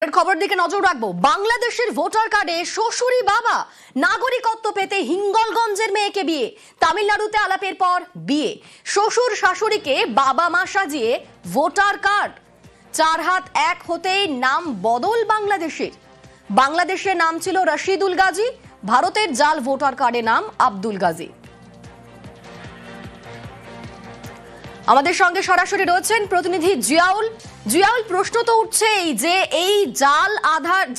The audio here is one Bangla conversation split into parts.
খবর দিকে নজর রাখবো। বাংলাদেশের ভোটার কার্ডে শ্বশুরি বাবা নাগরিকত্ব পেতে হিঙ্গলগঞ্জের মেয়েকে বিয়ে। তামিলনাড়ুতে আলাপের পর বিয়ে। শ্বশুর শাশুড়িকে বাবা মা সাজিয়ে ভোটার কার্ড। চার হাত এক হতেই নাম বদল বাংলাদেশের। বাংলাদেশের নাম ছিল রশিদুল গাজী, ভারতের জাল ভোটার কার্ডে নাম আব্দুল গাজী। আমাদের সঙ্গে সরাসরি রয়েছেন প্রতিনিধি জিয়াউল। জিয়াউল, প্রশ্ন তো উঠছেই যে এই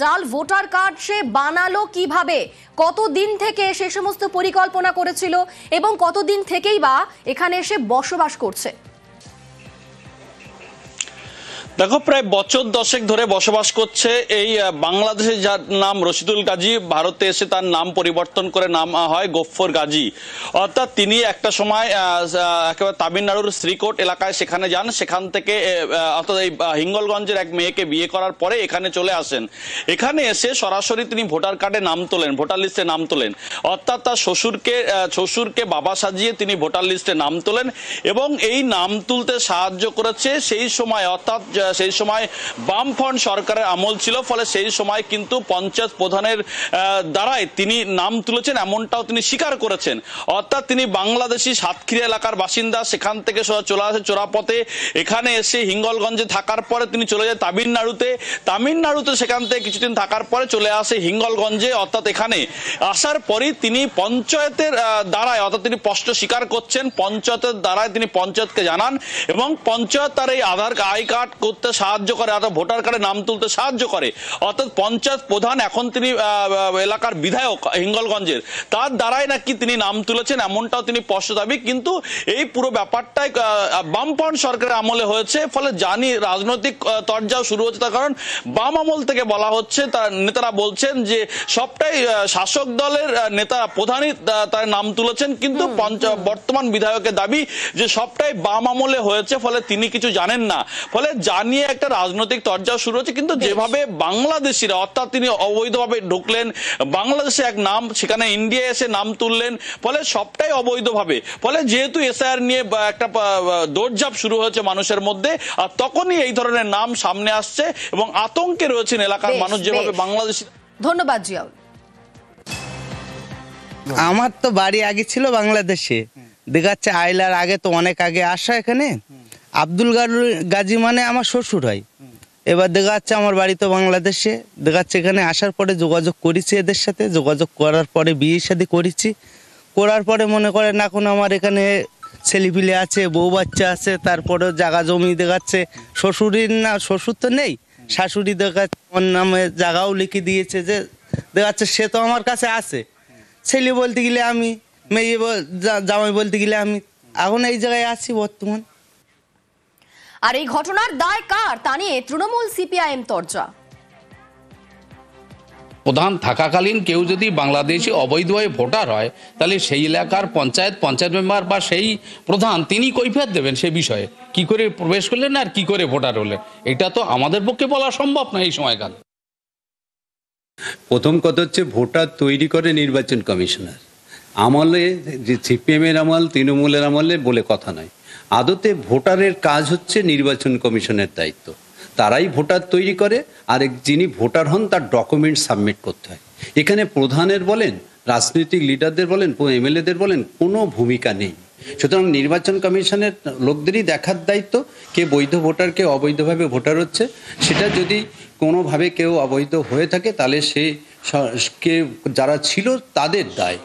জাল ভোটার কার্ড সে বানালো কিভাবে, কতদিন থেকে সে সমস্ত পরিকল্পনা করেছিল এবং কতদিন থেকেই বা এখানে এসে বসবাস করছে? দেখো, প্রায় বছর 10 ধরে বসবাস করছে এই বাংলাদেশে, যার নাম রশিদুল গাজী। ভারতে এসে তার নাম পরিবর্তন করে নাম হয় গফফর গাজী। অর্থাৎ তিনি একটা সময় একেবারে তামিলনাড়ুর শ্রীকোট এলাকায় সেখানে যান। সেখান থেকে অর্থাৎ এই হিঙ্গলগঞ্জের এক মেয়েকে বিয়ে করার পরে এখানে চলে আসেন। এখানে এসে সরাসরি তিনি ভোটার কার্ডে নাম তোলেন, ভোটার লিস্টে নাম তোলেন। অর্থাৎ তার শ্বশুরকে বাবা সাজিয়ে তিনি ভোটার লিস্টে নাম তোলেন এবং এই নাম তুলতে সাহায্য করেছে সেই সময়, অর্থাৎ সেই সময় বামফ্রন্ট সরকারের আমল ছিল। ফলে সেই সময় কিন্তু পঞ্চায়েত প্রধানের দ্বারাই তিনি নাম তুলেছেন, এমনটাও তিনি স্বীকার করেছেন। অর্থাৎ তিনি বাংলাদেশি সাতক্ষীরা এলাকার বাসিন্দা। সেখান থেকে চলে আসে চোরাপথে। এখানে এসে হিঙ্গলগঞ্জে থাকার পরে তিনি চলে যায় তামিলনাড়ুতে সেখান থেকে কিছুদিন থাকার পরে চলে আসে হিঙ্গলগঞ্জে। অর্থাৎ এখানে আসার পরই তিনি পঞ্চায়েতের দ্বারায়, অর্থাৎ তিনি স্পষ্ট স্বীকার করছেন, পঞ্চায়েতের দ্বারায় তিনি পঞ্চায়েতকে জানান এবং পঞ্চায়েত তার এই আই কার্ড করতে সাহায্য করে, অর্থাৎ ভোটার কার্ডে নাম তুলতে সাহায্য করে। অর্থাৎ পঞ্চায়েত প্রধান, এখন তিনি এলাকার বিধায়ক হিঙ্গলগঞ্জের, তার দ্বারাই নাকি তিনি নাম তুলেছেন, এমনটাও তিনি স্পষ্ট দাবি। কিন্তু এই পুরো ব্যাপারটাই বামফ্রন্ট সরকারের আমলে হয়েছে। ফলে জানি রাজনৈতিক তরজাও শুরু হচ্ছে, তার কারণ বাম আমল থেকে বলা হচ্ছে, তার নেতারা বলছেন যে সবটাই শাসক দলের নেতা প্রধানই তার নাম তুলেছেন। কিন্তু বর্তমান বিধায়কের দাবি যে সবটাই বাম আমলে হয়েছে, ফলে তিনি কিছু জানেন না। ফলে জানিয়ে একটা রাজনৈতিক তরজা শুরু হচ্ছে। কিন্তু যেভাবে বাংলাদেশিরা, অর্থাৎ তিনি অবৈধভাবে ঢুকলেন বাংলাদেশে এক নাম, সেখানে ইন্ডিয়া এসে নাম তুললেন, ফলে সবটাই অবৈধভাবে। ফলে যেহেতু এসআইআর নিয়ে একটা দৌড়ঝাঁপ শুরু হয়েছে মানুষের মধ্যে, আর তখনই এই ধরনের নাম সামনে আসছে এবং আতঙ্কে রয়েছেন এলাকার মানুষ, যেভাবে বাংলাদেশি। ধন্যবাদ জিয়াউল। আমার তো বাড়ি আগে ছিল বাংলাদেশে, দেখাচ্ছে আইলার আগে তো অনেক আগে আসা এখানে। আব্দুল গাজী মানে আমার শ্বশুর হয়। এবার দেখা যাচ্ছে আমার বাড়ি তো বাংলাদেশে, দেখা যাচ্ছে এখানে আসার পরে যোগাযোগ করেছি এদের সাথে, যোগাযোগ করার পরে বিয়ের সাথে করেছি। করার পরে মনে করেন এখন আমার এখানে ছেলেপিলে আছে, বউ বাচ্চা আছে, তারপরে জায়গা জমি দেখাচ্ছে শ্বশুরের না, শ্বশুর তো নেই, শাশুড়ি দেখাচ্ছে আমার নামে জায়গাও লিখে দিয়েছে। যে দেখাচ্ছে সে তো আমার কাছে আছে, ছেলে বলতে গেলে আমি, মেয়ে জামাই বলতে গেলে আমি, এখন এই জায়গায় আছি বর্তমান। আর এই ঘটনার দায় কার তা নিয়ে তৃণমূল সিপিআইএম তরজা। প্রধান থাকাকালীন কেউ যদি বাংলাদেশি অবৈধভাবে ভোটার হয়, তাহলে সেই এলাকার পঞ্চায়েত মেম্বার বা সেই প্রধান তিনি কৈফিয়ত দেবেন সে বিষয়ে, কি করে প্রবেশ করলেন আর কি করে ভোটার হলেন। এটা তো আমাদের পক্ষে বলা সম্ভব না এই সময়কাল। প্রথম কথা হচ্ছে, ভোটার তৈরি করে নির্বাচন কমিশনার। আমলে যে সিপিএমের আমল, তৃণমূলের আমলে বলে কথা নয়। আদতে ভোটারের কাজ হচ্ছে নির্বাচন কমিশনের দায়িত্ব। তারাই ভোটার তৈরি করে, আর যিনি ভোটার হন তার ডকুমেন্ট সাবমিট করতে হয়। এখানে প্রধানের বলেন, রাজনৈতিক লিডারদের বলেন, এমএলএদের বলেন, কোনো ভূমিকা নেই। সুতরাং নির্বাচন কমিশনের লোকদেরই দেখার দায়িত্ব কে বৈধ ভোটার, কে অবৈধভাবে ভোটার হচ্ছে। সেটা যদি কোনোভাবে কেউ অবৈধ হয়ে থাকে, তাহলে সে কে যারা ছিল তাদের দায়।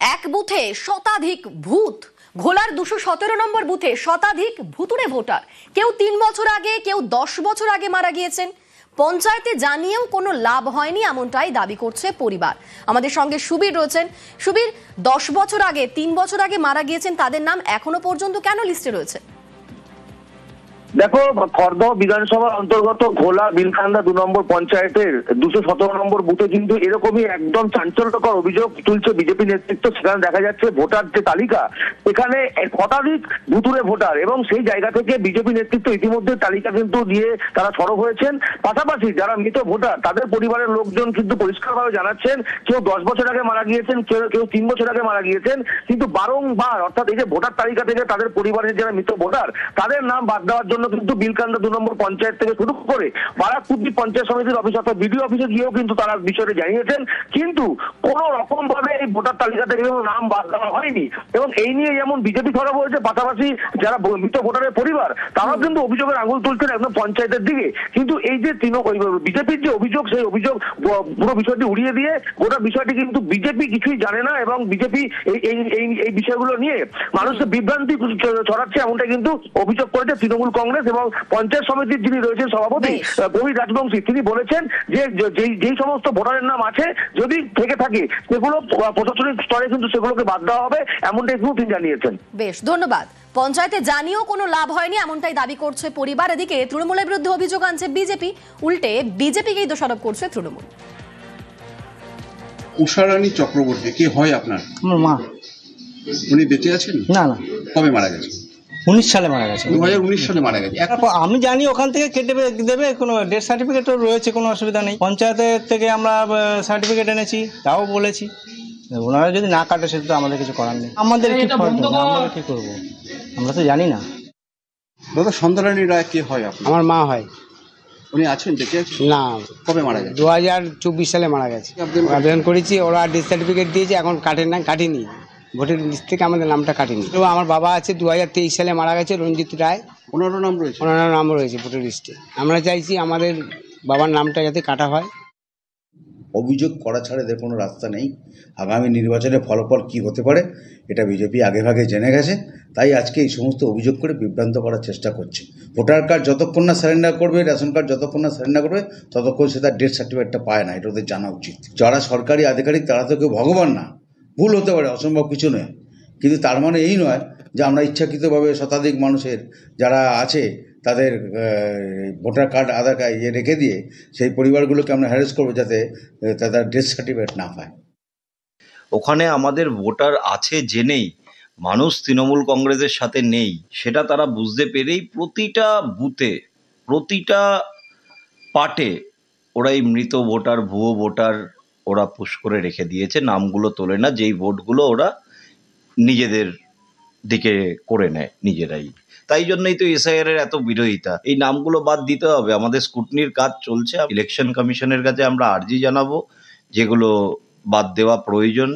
এক বুথে শতাধিক ভূত। ঘোলার 217 নম্বর বুথে শতাধিক ভুতুড়ে ভোটার। কেউ 3 বছর আগে, কেউ 10 বছর আগে মারা গিয়েছেন। পঞ্চায়েতে জানিয়েও কোনো লাভ হয়নি, এমনটাই দাবি করছে পরিবার। আমাদের সঙ্গে সুবীর রয়েছেন। সুবীর, 10 বছর আগে, 3 বছর আগে মারা গিয়েছেন, তাদের নাম এখনো পর্যন্ত কেন লিস্টে রয়েছে? দেখো, খড়দহ বিধানসভার অন্তর্গত ঘোলা বিলখান্দা 2 নম্বর পঞ্চায়েতের 217 নম্বর বুথে কিন্তু এরকমই একদম চাঞ্চল্যকর অভিযোগ তুলছে বিজেপি নেতৃত্ব। সেখানে দেখা যাচ্ছে ভোটার যে তালিকা, এখানে শতাধিক ভুতুড়ে ভোটার, এবং সেই জায়গা থেকে বিজেপি নেতৃত্ব ইতিমধ্যে তালিকা কিন্তু দিয়ে তারা সরব হয়েছেন। পাশাপাশি যারা মৃত ভোটার তাদের পরিবারের লোকজন কিন্তু পরিষ্কারভাবে জানাচ্ছেন, কেউ 10 বছর আগে মারা গিয়েছেন, কেউ 3 বছর আগে মারা গিয়েছেন, কিন্তু বারংবার, অর্থাৎ এই যে ভোটার তালিকা থেকে তাদের পরিবারের যারা মৃত ভোটার তাদের নাম বাদ দেওয়ার জন্য জন্য কিন্তু বিলকান্দা 2 নম্বর পঞ্চায়েত থেকে শুরু করে বারাকপুর পঞ্চায়েত সমিতির অফিস অর্থাৎ বিডিও অফিসে গিয়েও কিন্তু তারা বিষয়টি জানিয়েছেন, কিন্তু কোন রকম ভাবে এই ভোটার তালিকা থেকে নাম বাদ দেওয়া হয়নি। এবং এই নিয়ে যেমন বিজেপি সরব হয়েছে, পাশাপাশি যারা মৃত ভোটারের পরিবার তারাও কিন্তু অভিযোগের আঙুল তুলছেন একদম পঞ্চায়েতের দিকে। কিন্তু এই যে বিজেপির যে অভিযোগ, সেই অভিযোগ পুরো বিষয়টি উড়িয়ে দিয়ে গোটা বিষয়টি কিন্তু বিজেপি কিছুই জানে না এবং বিজেপি এই বিষয়গুলো নিয়ে মানুষকে বিভ্রান্তি ছড়াচ্ছে, এমনটা কিন্তু অভিযোগ করেছে তৃণমূল কংগ্রেস। এবং পঞ্চায়েত সমিতির যিনি রয়েছেন সভাপতি গভীর রাজবংশী, তিনি বলেছেন যে যেই সমস্ত ভোটারের নাম আছে যদি থেকে থাকে সেগুলো প্রশাসনিক স্তরে কিন্তু সেগুলোকে বাদ দেওয়া হবে, এমনটাই কিন্তু তিনি জানিয়েছেন। বেশ, ধন্যবাদ। পঞ্চায়েতে জানিয়েও কোনো লাভ হয়নি এমনটাই দাবি করছে পরিবার। এদিকে তৃণমূলের বিরুদ্ধে অভিযোগ আনছে বিজেপি, উল্টে বিজেপিকেই দোষারোপ করছে তৃণমূল। উষারানী চক্রবর্তী কে হয় আপনার? আমার মা। উনি বেঁচে আছেন? না না, কবে মারা গেছে? 19 সালে মারা গেছে। 2019 সালে মারা গেছে। আমি জানি ওখান থেকে কেটে দেবে, কোনো ডেথ সার্টিফিকেটও রয়েছে, কোনো অসুবিধা নেই। পঞ্চায়েতের থেকে আমরা সার্টিফিকেট এনেছি, তাও বলেছি। ওনারা যদি না কাটে সেটা তো আমাদের কিছু করার নেই। আমাদের কি আমরা কি করবো, আমরা তো জানি না। দাদা, সন্ধ্যারানী রায় কে হয় আপনার? আমার মা হয়। উনি আছেন, বেঁচে আছেন? না, কবে মারা গেছে? 2024 সালে মারা গেছে। আবেদন করেছি, ওরা ডেথ সার্টিফিকেট দিয়েছে, এখন কাটেনি, ভোটের লিস্ট থেকে আমাদের নামটা কাটেনি। তো আমার বাবা আছে, 2023 সালে মারা গেছে, রঞ্জিত রায়। ওনারও নাম রয়েছে? ওনার নাম রয়েছে ভোটার লিস্টে। আমরা চাইছি আমাদের বাবার নামটা যাতে কাটা হয়। অভিযোগ করা ছাড়া এদের কোনো রাস্তা নেই। আগামী নির্বাচনের ফলাফল কি হতে পারে এটা বিজেপি আগেভাগে জেনে গেছে, তাই আজকে এই সমস্ত অভিযোগ করে বিভ্রান্ত করার চেষ্টা করছে। ভোটার কার্ড যতক্ষণ না সারেন্ডার করবে, রেশন কার্ড যতক্ষণ না সারেন্ডার করবে, ততক্ষণ সে তার ডেথ সার্টিফিকেটটা পায় না। এটা ওদের জানা উচিত। যারা সরকারি আধিকারিক তারা তো কেউ ভগবান না, ভুল হতে পারে, অসম্ভব কিছু নয়, কিন্তু তার মানে এই নয় যে আমরা ইচ্ছাকৃতভাবে শতাধিক মানুষের যারা আছে তাদের ভোটার কার্ড আধার কার্ড রেখে দিয়ে সেই পরিবারগুলোকে আমরা হ্যারেস করবো যাতে তাদের ডেথ সার্টিফিকেট না পায়। ওখানে আমাদের ভোটার আছে জেনেই মানুষ তৃণমূল কংগ্রেসের সাথে নেই, সেটা তারা বুঝতে পেরেই প্রতিটা বুথে, প্রতিটা পার্টে ওরা এই মৃত ভোটার, ভুয়ো ভোটার ওরা পুশ করে রেখে দিয়েছে। নামগুলো তোলে না, যেই ভোটগুলো ওরা নিজেদের দিকে করে নেয় নিজেরাই। তাই জন্যই তো এসআইআর এর এত বিরোধিতা। এই নামগুলো বাদ দিতে হবে। আমাদের স্কুটনির কাজ চলছে, ইলেকশন কমিশনের কাছে আমরা আর্জি জানাবো যেগুলো বাদ দেওয়া প্রয়োজন।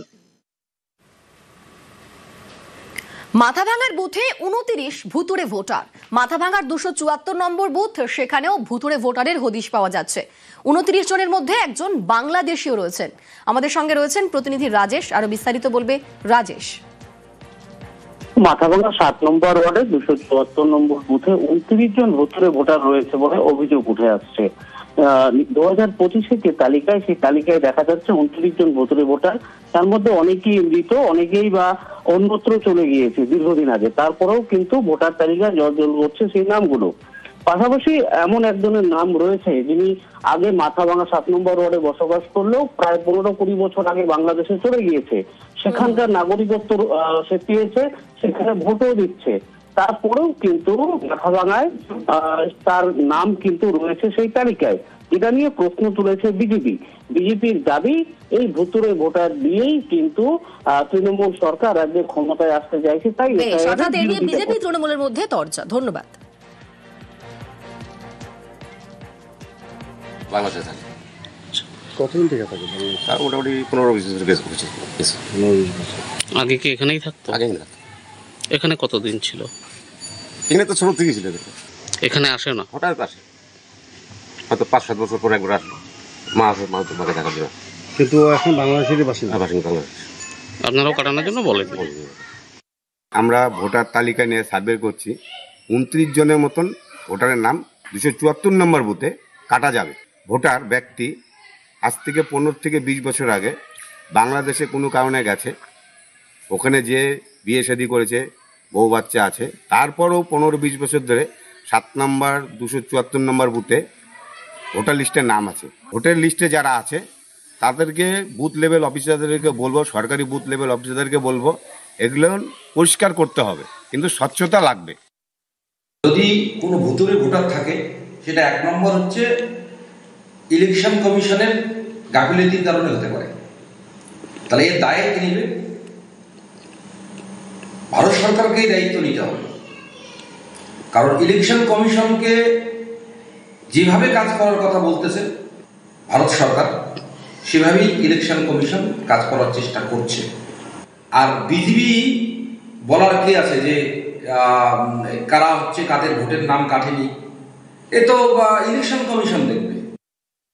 মাথাভাঙার বুথে 29 ভুতুড়ে ভোটার। মাথাভাঙার 274 নম্বর বুথ, সেখানেও ভুতুড়ে ভোটারের হদিশ পাওয়া যাচ্ছে। 29 জনের মধ্যে একজন বাংলাদেশীও রয়েছেন। আমাদের সঙ্গে রয়েছেন প্রতিনিধি রাজেশ, আরো বিস্তারিত বলবে রাজেশ। মাথাভাঙা 7 নম্বর ওয়ার্ডে 274 নম্বর বুথে 29 জন ভুতুড়ে ভোটার রয়েছে বলে অভিযোগ উঠে আসছে। 2025-এর যে তালিকায়, সেই তালিকায় দেখা যাচ্ছে 29 জন ভুতুড়ে ভোটার। তার মধ্যে অনেকেই মৃত, অনেকেই বা অন্যত্র চলে গিয়েছে দীর্ঘদিন আগে। তারপরেও কিন্তু ভোটার তালিকায় জল করছে সেই নামগুলো। পাশাপাশি এমন একজনের নাম রয়েছে যিনি আগে মাথাভাঙা 7 নম্বর ওয়ার্ডে বসবাস করলেও প্রায় 15-20 বছর আগে বাংলাদেশে চলে গিয়েছে। সেখানকার নাগরিকত্ব সে পেয়েছে, সেখানে ভোটও দিচ্ছে। তারপরেও কিন্তু মাথাভাঙায় তার নাম কিন্তু রয়েছে সেই তালিকায়। এটা নিয়ে প্রশ্ন তুলেছে বিজেপির দাবি এই ভুতুড়ে ভোটার দিয়েই কিন্তু তৃণমূল সরকার রাজ্যে ক্ষমতায় আসতে চাইছে। তাই বিজেপি তৃণমূলের মধ্যে তরজা। ধন্যবাদ। বাংলাদেশে থাকে। কতদিন থেকে থাকে? তার মোটামুটি 15-20 বছর। আগে কি এখানেই থাকতো? আগেই থাকতো। এখানে কতদিন ছিল? এখানে তো ছোট থেকেই ছিল। এখানে আসে না? হঠাৎ আসে, হয়তো 5-7 বছর পরে একবার আসলো। মা আসে, মা তো বাড়ি থাকার জন্য। কিন্তু এখন বাংলাদেশের বাসিন্দা। বাংলাদেশ। আপনারাও কাটানোর জন্য বলেন? আমরা ভোটার তালিকা নিয়ে সার্ভে করছি। 29 জনের মতন ভোটারের নাম 274 নম্বর বুথে কাটা যাবে। ভোটার ব্যক্তি আজ থেকে 15-20 বছর আগে বাংলাদেশে কোনো কারণে গেছে, ওখানে যে বিয়ে শাদী করেছে, বউ বাচ্চা আছে, তারপরও 15-20 বছর ধরে 7 নম্বর 274 নম্বর বুথে ভোটার লিস্টে নাম আছে। ভোটার লিস্টে যারা আছে তাদেরকে বুথ লেভেল অফিসারদেরকে বলবো, সরকারি বুথ লেভেল অফিসারদেরকে বলবো এগুলো পরিষ্কার করতে হবে, কিন্তু স্বচ্ছতা লাগবে। যদি কোনো ভুতুড়ে ভোটার থাকে, সেটা 1 নম্বর হচ্ছে ইলেকশন কমিশনের গাফিলতির কারণে হতে পারে। তাহলে এর দায় কে নেবে? ভারত সরকারকেই দায়িত্ব নিতে হবে। কারণ ইলেকশন কমিশনকে যেভাবে কাজ করার কথা বলতেছে ভারত সরকার, সেভাবেই ইলেকশন কমিশন কাজ করার চেষ্টা করছে। আর বিজেপি বলার কি আছে যে কারা হচ্ছে, কাদের ভোটের নাম কাটেনি, এ তো ইলেকশন কমিশন দেখবে।